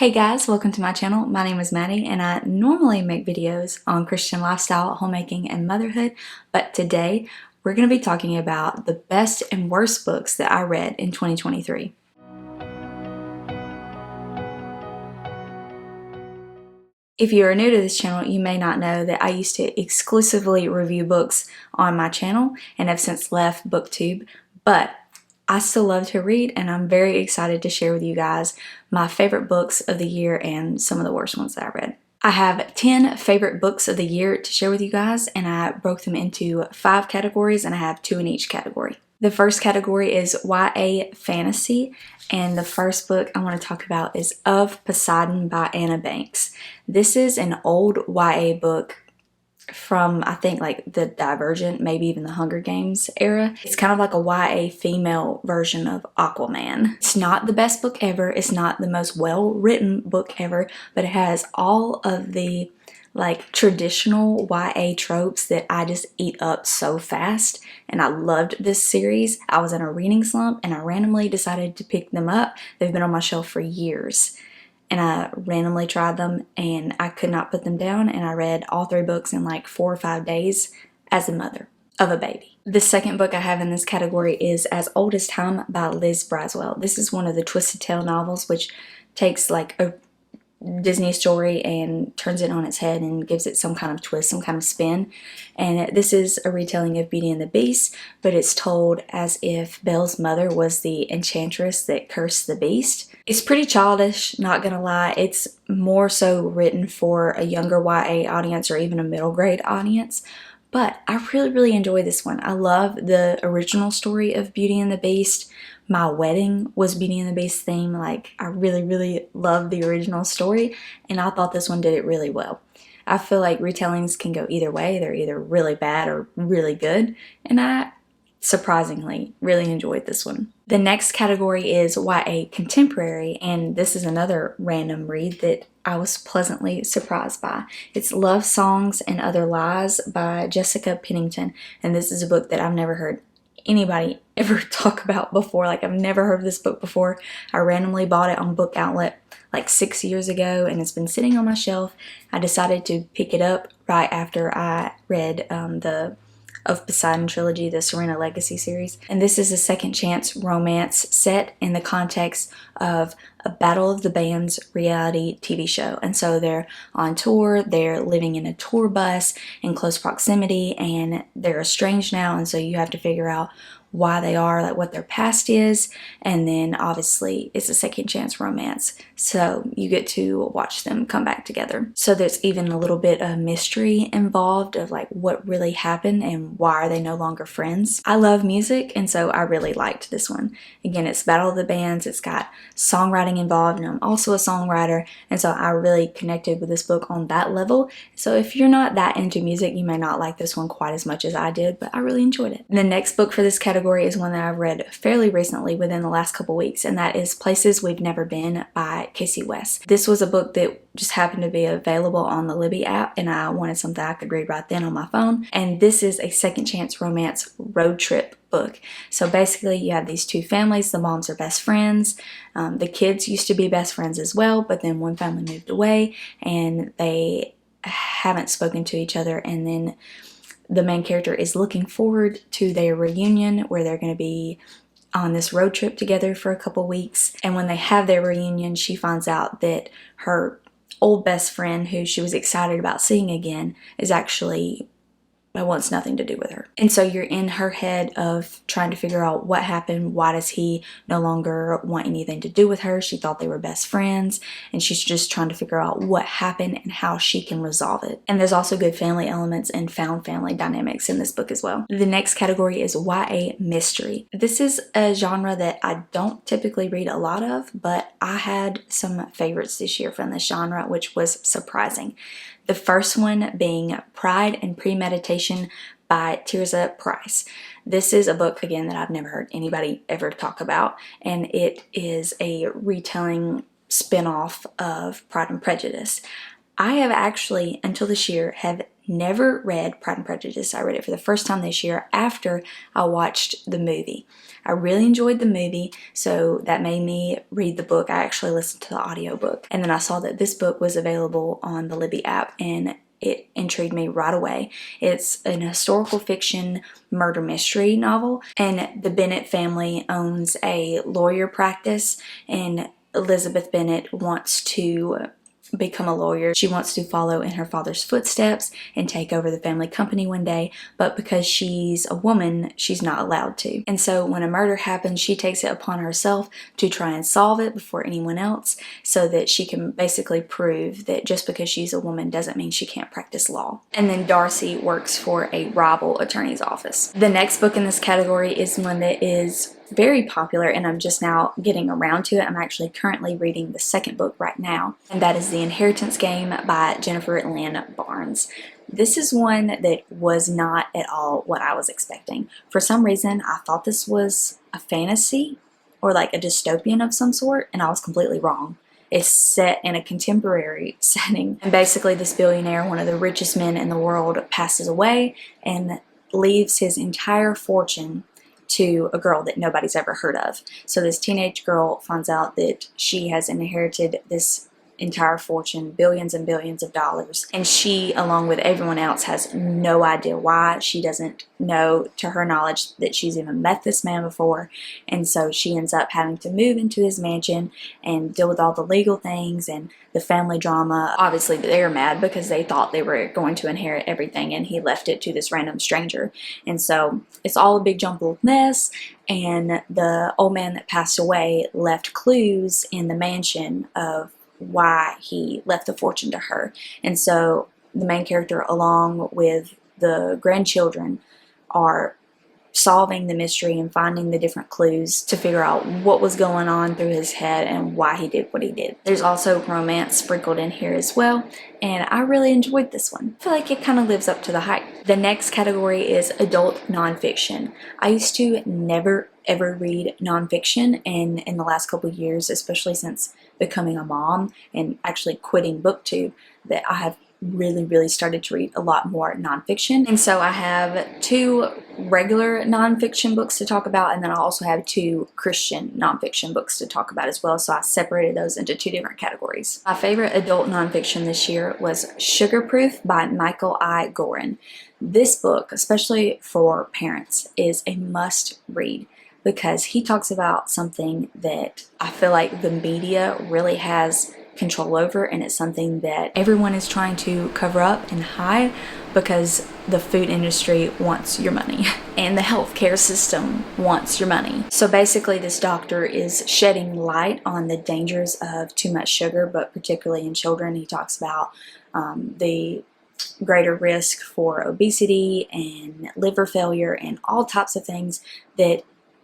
Hey guys, welcome to my channel. My name is Maddie and I normally make videos on Christian lifestyle, homemaking, and motherhood, but today we're going to be talking about the best and worst books that I read in 2023. If you are new to this channel, you may not know that I used to exclusively review books on my channel and have since left BookTube, but I still love to read and I'm very excited to share with you guys my favorite books of the year and some of the worst ones that I read. I have 10 favorite books of the year to share with you guys, and I broke them into 5 categories and I have 2 in each category. The first category is YA fantasy, and the first book I want to talk about is Of Poseidon by Anna Banks. This is an old YA book from, I think, like the Divergent, maybe even the Hunger Games era. It's kind of like a YA female version of Aquaman. It's not the best book ever, it's not the most well-written book ever, but it has all of the like traditional YA tropes that I just eat up so fast, and I loved this series. I was in a reading slump and I randomly decided to pick them up. They've been on my shelf for years. And I randomly tried them and I could not put them down, and I read all 3 books in like 4 or 5 days as a mother of a baby. The second book I have in this category is As Old as Time by Liz Braswell. This is one of the Twisted Tale novels, which takes like a Disney story and turns it on its head and gives it some kind of twist, some kind of spin. And this is a retelling of Beauty and the Beast, but it's told as if Belle's mother was the enchantress that cursed the beast. It's pretty childish, not gonna lie. It's more so written for a younger YA audience or even a middle grade audience. But I really enjoy this one. I love the original story of Beauty and the Beast. My wedding was Beauty and the Beast theme. Like, I really love the original story, and I thought this one did it really well. I feel like retellings can go either way. They're either really bad or really good, and I surprisingly really enjoyed this one. The next category is YA contemporary, and this is another random read that I was pleasantly surprised by. It's Love Songs and Other Lies by Jessica Pennington, and this is a book that I've never heard anybody ever talk about before. Like, I've never heard of this book before. I randomly bought it on Book Outlet like 6 years ago, and it's been sitting on my shelf. I decided to pick it up right after I read the Of Poseidon trilogy, the Serena Legacy series. And this is a second chance romance set in the context of a Battle of the Bands reality TV show. And so they're on tour, they're living in a tour bus in close proximity, and they're estranged now, and so you have to figure out why they are, like what their past is, and then obviously it's a second chance romance, so you get to watch them come back together. So there's even a little bit of mystery involved of like what really happened and why are they no longer friends. I love music, and so I really liked this one. Again, it's Battle of the Bands, it's got songwriting involved, and I'm also a songwriter, and so I really connected with this book on that level. So if you're not that into music, you may not like this one quite as much as I did, but I really enjoyed it. The next book for this category is one that I've read fairly recently within the last couple weeks, and that is Places We've Never Been by Casey West. This was a book that just happened to be available on the Libby app, and I wanted something I could read right then on my phone, and this is a second chance romance road trip book. So basically you have these 2 families, the moms are best friends, the kids used to be best friends as well, but then one family moved away and they haven't spoken to each other, and then the main character is looking forward to their reunion where they're going to be on this road trip together for a couple weeks. And when they have their reunion, she finds out that her old best friend, who she was excited about seeing again, is actually wants nothing to do with her. And so you're in her head of trying to figure out what happened. Why does he no longer want anything to do with her? She thought they were best friends, and she's just trying to figure out what happened and how she can resolve it. And there's also good family elements and found family dynamics in this book as well. The next category is YA mystery. This is a genre that I don't typically read a lot of, but I had some favorites this year from this genre, which was surprising. The first one being Pride and Premeditation by Tirza Price. This is a book, again, that I've never heard anybody ever talk about, and it is a retelling spin-off of Pride and Prejudice. I have actually, until this year, have never read Pride and Prejudice. I read it for the first time this year after I watched the movie. I really enjoyed the movie, so that made me read the book. I actually listened to the audiobook. And then I saw that this book was available on the Libby app, and it intrigued me right away. It's an historical fiction murder mystery novel, and the Bennett family owns a lawyer practice, and Elizabeth Bennet wants to become a lawyer. She wants to follow in her father's footsteps and take over the family company one day, but because she's a woman, she's not allowed to. And so when a murder happens, she takes it upon herself to try and solve it before anyone else, so that she can basically prove that just because she's a woman doesn't mean she can't practice law. And then Darcy works for a rival attorney's office. The next book in this category is one that is very popular, and I'm just now getting around to it. I'm actually currently reading the second book right now, and that is The Inheritance Game by Jennifer Lynn Barnes. This is one that was not at all what I was expecting. For some reason, I thought this was a fantasy or like a dystopian of some sort, and I was completely wrong. It's set in a contemporary setting, and basically this billionaire, one of the richest men in the world, passes away and leaves his entire fortune to a girl that nobody's ever heard of. So this teenage girl finds out that she has inherited this entire fortune, billions and billions of dollars, and she, along with everyone else, has no idea why. She doesn't know, to her knowledge, that she's even met this man before, and so she ends up having to move into his mansion and deal with all the legal things and the family drama. Obviously they're mad because they thought they were going to inherit everything, and he left it to this random stranger, and so it's all a big jumbled mess. And the old man that passed away left clues in the mansion of why he left the fortune to her. And so the main character, along with the grandchildren, are solving the mystery and finding the different clues to figure out what was going on through his head and why he did what he did. There's also romance sprinkled in here as well, and I really enjoyed this one. I feel like it kind of lives up to the hype. The next category is adult nonfiction. I used to never ever read nonfiction, and in the last couple of years, especially since becoming a mom and actually quitting BookTube, that I have really started to read a lot more nonfiction. And so I have 2 regular nonfiction books to talk about, and then I also have 2 Christian nonfiction books to talk about as well, so I separated those into 2 different categories. My favorite adult nonfiction this year was Sugarproof by Michael I. Gorin. This book, especially for parents, is a must read, because he talks about something that I feel like the media really has control over, and it's something that everyone is trying to cover up and hide because the food industry wants your money and the healthcare system wants your money. So basically this doctor is shedding light on the dangers of too much sugar, but particularly in children. He talks about the greater risk for obesity and liver failure and all types of things that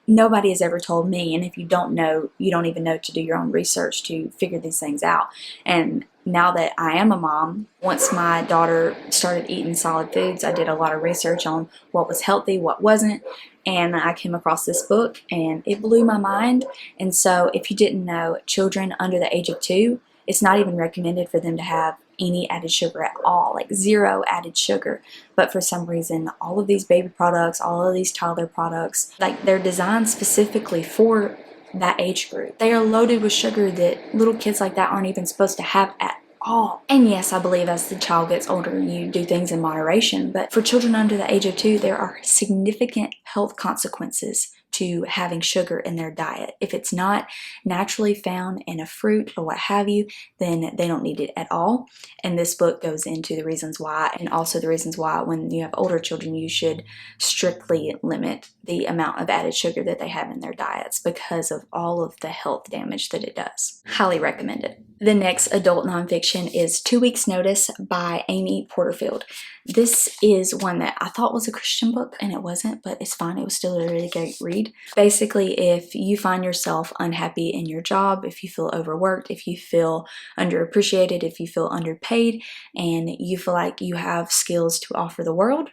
nobody has ever told me, and if you don't know, you don't even know to do your own research to figure these things out. And now that I am a mom, once my daughter started eating solid foods, I did a lot of research on what was healthy, what wasn't, and I came across this book and it blew my mind. And so if you didn't know, children under the age of 2, it's not even recommended for them to have any added sugar at all, like 0 added sugar. But for some reason, all of these baby products, all of these toddler products, like they're designed specifically for that age group. They are loaded with sugar that little kids like that aren't even supposed to have at all. And yes, I believe as the child gets older, you do things in moderation, but for children under the age of 2, there are significant health consequences to having sugar in their diet. If it's not naturally found in a fruit or what have you, then they don't need it at all. And this book goes into the reasons why, and also the reasons why when you have older children, you should strictly limit the amount of added sugar that they have in their diets because of all of the health damage that it does. Highly recommend it. The next adult nonfiction is 2 Weeks Notice by Amy Porterfield. This is one that I thought was a Christian book, and it wasn't, but it's fine. It was still a really great read. Basically, if you find yourself unhappy in your job, if you feel overworked, if you feel underappreciated, if you feel underpaid, and you feel like you have skills to offer the world,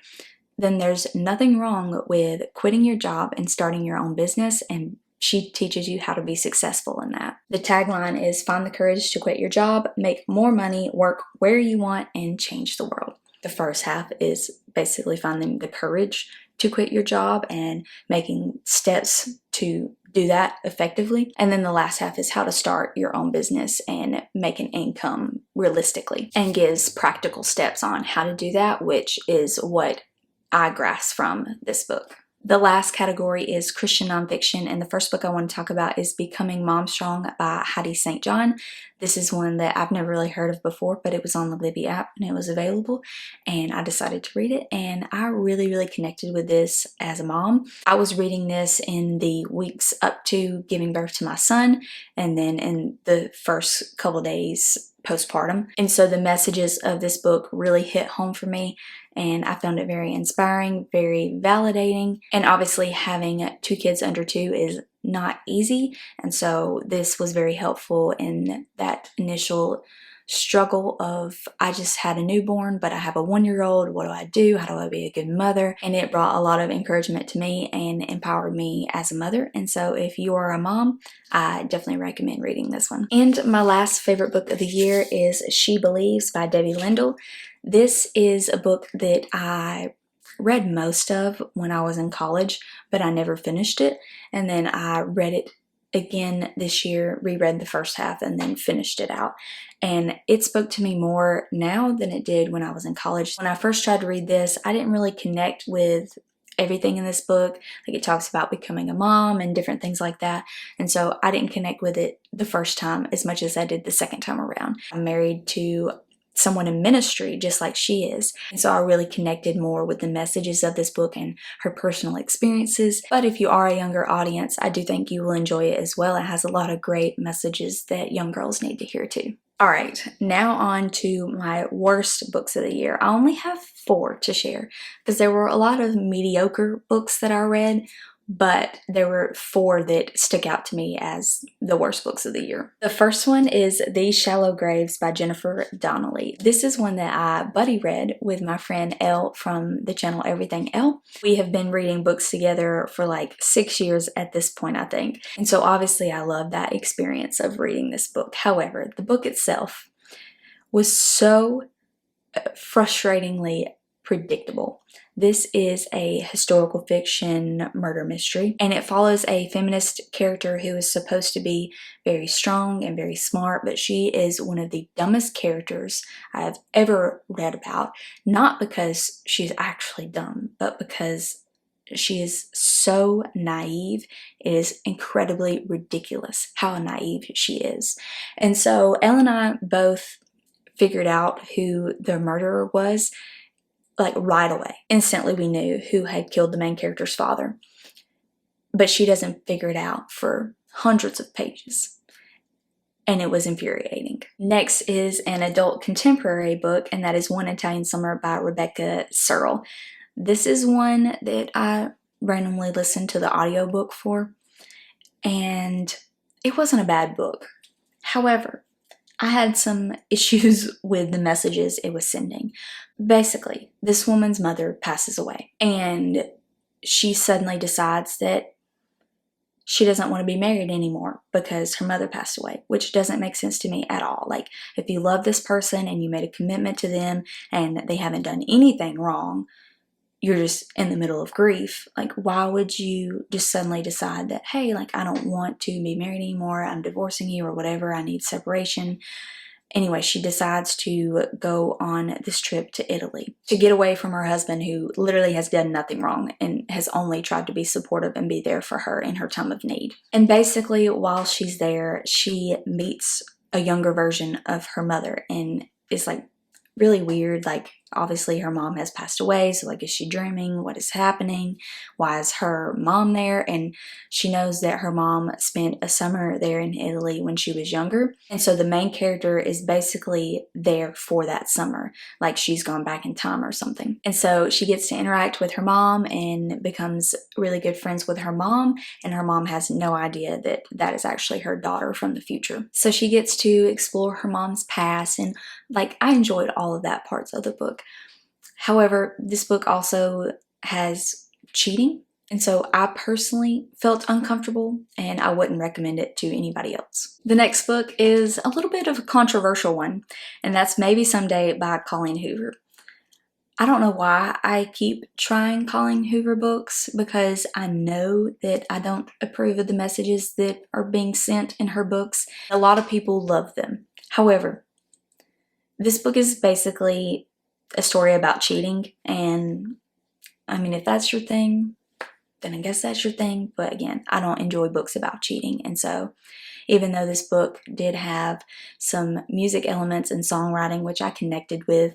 then there's nothing wrong with quitting your job and starting your own business, and she teaches you how to be successful in that. The tagline is, find the courage to quit your job, make more money, work where you want, and change the world. The first half is basically finding the courage to quit your job and making steps to do that effectively. And then the last half is how to start your own business and make an income realistically, and gives practical steps on how to do that, which is what I grasp from this book. The last category is Christian nonfiction, and the first book I want to talk about is Becoming Mom Strong by Heidi St. John. This is one that I've never really heard of before, but it was on the Libby app and it was available, and I decided to read it, and I really connected with this as a mom. I was reading this in the weeks up to giving birth to my son, and then in the first couple days postpartum. And so the messages of this book really hit home for me, and I found it very inspiring, very validating. And obviously having 2 kids under 2 is not easy, and so this was very helpful in that initial struggle of, I just had a newborn, but I have a 1-year-old. What do I do? How do I be a good mother? And it brought a lot of encouragement to me and empowered me as a mother. And so if you are a mom, I definitely recommend reading this one. And my last favorite book of the year is She Believes by Debbie Lindell. This is a book that I read most of when I was in college, but I never finished it. And then I read it again this year, reread the first half, and then finished it out. And it spoke to me more now than it did when I was in college. When I first tried to read this, I didn't really connect with everything in this book. Like, it talks about becoming a mom and different things like that. And so I didn't connect with it the first time as much as I did the second time around. I'm married to someone in ministry just like she is, and so I really connected more with the messages of this book and her personal experiences. But if you are a younger audience, I do think you will enjoy it as well. It has a lot of great messages that young girls need to hear too. Alright, now on to my worst books of the year. I only have 4 to share because there were a lot of mediocre books that I read, but there were 4 that stick out to me as the worst books of the year. The first one is These Shallow Graves by Jennifer Donnelly. This is one that I buddy read with my friend Elle from the channel Everything Elle. We have been reading books together for like 6 years at this point, I think. And so obviously I love that experience of reading this book. However, the book itself was so frustratingly predictable. This is a historical fiction murder mystery, and it follows a feminist character who is supposed to be very strong and very smart, but she is one of the dumbest characters I've ever read about, not because she's actually dumb, but because she is so naive. It is incredibly ridiculous how naive she is. And so Elle and I both figured out who the murderer was, like right away. Instantly we knew who had killed the main character's father. But she doesn't figure it out for hundreds of pages. And it was infuriating. Next is an adult contemporary book, and that is One Italian Summer by Rebecca Searle. This is one that I randomly listened to the audiobook for, and it wasn't a bad book. However, I had some issues with the messages it was sending. Basically, this woman's mother passes away, and she suddenly decides that she doesn't want to be married anymore because her mother passed away, which doesn't make sense to me at all. Like, if you love this person and you made a commitment to them and they haven't done anything wrong, you're just in the middle of grief. Like, why would you just suddenly decide that, hey, like, I don't want to be married anymore, I'm divorcing you or whatever, I need separation? Anyway, she decides to go on this trip to Italy to get away from her husband, who literally has done nothing wrong and has only tried to be supportive and be there for her in her time of need. And basically, while she's there, she meets a younger version of her mother, and it's like really weird. Like, obviously her mom has passed away, so like, is she dreaming? What is happening? Why is her mom there? And she knows that her mom spent a summer there in Italy when she was younger, and so the main character is basically there for that summer, like she's gone back in time or something. And so she gets to interact with her mom and becomes really good friends with her mom, and her mom has no idea that that is actually her daughter from the future. So she gets to explore her mom's past, and like, I enjoyed all of that parts of the book. However, this book also has cheating, and so I personally felt uncomfortable, and I wouldn't recommend it to anybody else. The next book is a little bit of a controversial one, and that's Maybe Someday by Colleen Hoover. I don't know why I keep trying calling Hoover books, because I know that I don't approve of the messages that are being sent in her books. A lot of people love them. However, this book is basically a story about cheating, and I mean, if that's your thing, then I guess that's your thing. But again, I don't enjoy books about cheating, and so even though this book did have some music elements and songwriting which I connected with,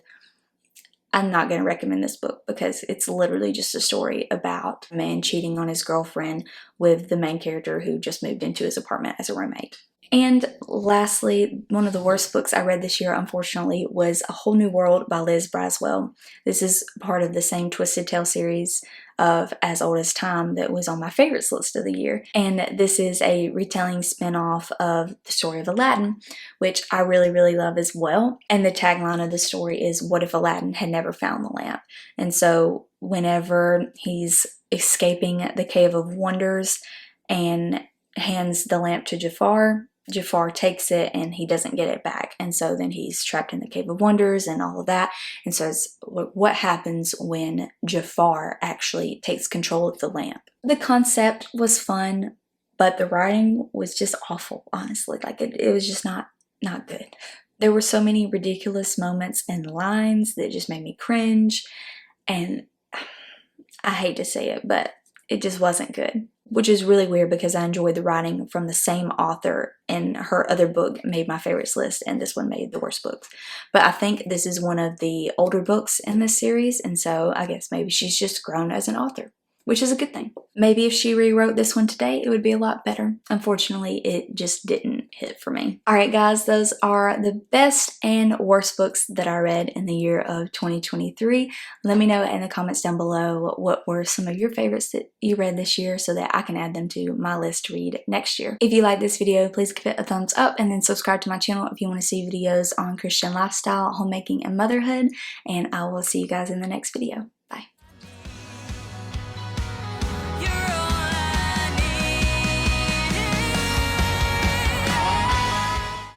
I'm not going to recommend this book because it's literally just a story about a man cheating on his girlfriend with the main character who just moved into his apartment as a roommate. And lastly, one of the worst books I read this year, unfortunately, was A Whole New World by Liz Braswell. This is part of the same Twisted Tale series of As Old as Time that was on my favorites list of the year. And this is a retelling spin-off of the story of Aladdin, which I really, really love as well. And the tagline of the story is, "What if Aladdin had never found the lamp?" And so whenever he's escaping the Cave of Wonders and hands the lamp to Jafar, Jafar takes it and he doesn't get it back, and so then he's trapped in the Cave of Wonders and all of that. And so it's what happens when Jafar actually takes control of the lamp. The concept was fun, but the writing was just awful, honestly. Like it was just not good. There were so many ridiculous moments and lines that just made me cringe, and I hate to say it, but it just wasn't good. Which is really weird because I enjoyed the writing from the same author, and her other book made my favorites list and this one made the worst books. But I think this is one of the older books in this series, and so I guess maybe she's just grown as an author, which is a good thing. Maybe if she rewrote this one today, it would be a lot better. Unfortunately, it just didn't hit for me. Alright guys, those are the best and worst books that I read in the year of 2023. Let me know in the comments down below what were some of your favorites that you read this year so that I can add them to my list to read next year. If you like this video, please give it a thumbs up and then subscribe to my channel if you want to see videos on Christian lifestyle, homemaking, and motherhood. And I will see you guys in the next video.